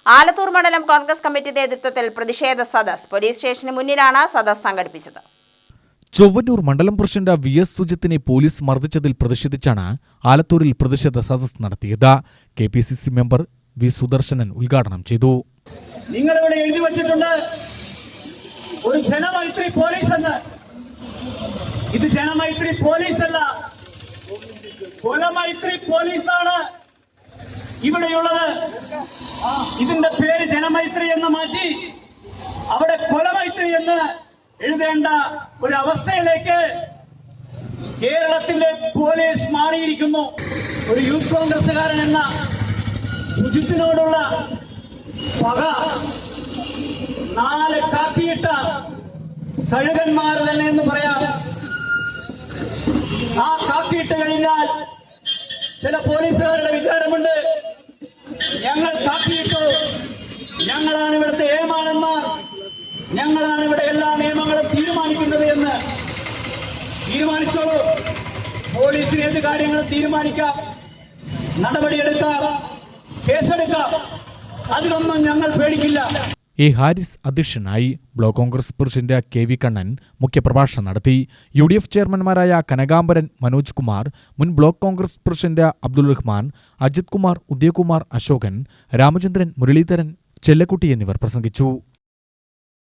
ആലത്തൂർ മണ്ഡലം കോൺഗ്രസ് കമ്മിറ്റി നേതൃത്വത്തിൽ പ്രതിഷേധ സദസ് പോലീസ് സ്റ്റേഷന് മുന്നിലാണ് സദസ് സംഘടിപ്പിച്ചത്. ചൊവ്വന്നൂർ മണ്ഡലം പ്രസിഡന്റ് വി.എസ്. സുജിത്തിനെ പോലീസ് മർദ്ദിച്ചതിൽ പ്രതിഷേധിച്ചാണ് ആലത്തൂരിൽ പ്രതിഷേധ സദസ് നടത്തിയത്. KPCC member V. സുദർശനൻ ഉദ്ഘാടനം ചെയ്തു. നിങ്ങളിവിടെ എഴുതി വച്ചിട്ടുണ്ട് ഒരു ജനമൈത്രി പോലീസ് എന്ന്. ഇത് ജനമൈത്രി പോലീസ് അല്ല, കൊലമൈത്രി പോലീസാണ് ഇവിടെയുള്ളത്. ഇതിന്റെ പേര് ജനമൈത്രി എന്ന് മാറ്റി അവിടെ കൊലമൈത്രി എന്ന് എഴുതേണ്ട ഒരു അവസ്ഥയിലേക്ക് കേരളത്തിലെ പോലീസ് മാറിയിരിക്കുന്നു. ഒരു യൂത്ത് കോൺഗ്രസുകാരൻ എന്ന സുജിത്തിനോടുള്ള പക 4 കാക്കിയിട്ട കഴുകന്മാർ തന്നെ എന്ന് പറയാം. ആ കാക്കിയിട്ട് കഴിഞ്ഞാൽ ചില പോലീസുകാരുടെ വിചാരമുണ്ട്, ഞങ്ങൾ കാക്കിയിട്ടു, ഞങ്ങളാണ് ഇവിടുത്തെ ഏമാനന്മാർ, ഞങ്ങളാണ് ഇവിടെ എല്ലാ നിയമങ്ങളും തീരുമാനിക്കുന്നത് എന്ന്. തീരുമാനിച്ചോളൂ, പോലീസിന് ഏത് കാര്യങ്ങളും തീരുമാനിക്കാം, നടപടിയെടുക്കാം, കേസെടുക്കാം, അതിനൊന്നും ഞങ്ങൾ പേടിക്കില്ല. എ. ഹാരിസ് അധ്യക്ഷനായി. Block Congress president K V. Kannan മുഖ്യപ്രഭാഷണം നടത്തി. UDF ചെയർമാൻമാരായ കനകാംബരൻ, മനോജ് കുമാർ, മുൻ ബ്ലോക്ക് കോൺഗ്രസ് പ്രസിഡന്റ് അബ്ദുൾ റഹ്മാൻ, അജിത് കുമാർ, ഉദയകുമാർ, അശോകൻ, രാമചന്ദ്രൻ, മുരളീധരൻ, ചെല്ലക്കുട്ടി എന്നിവർ പ്രസംഗിച്ചു.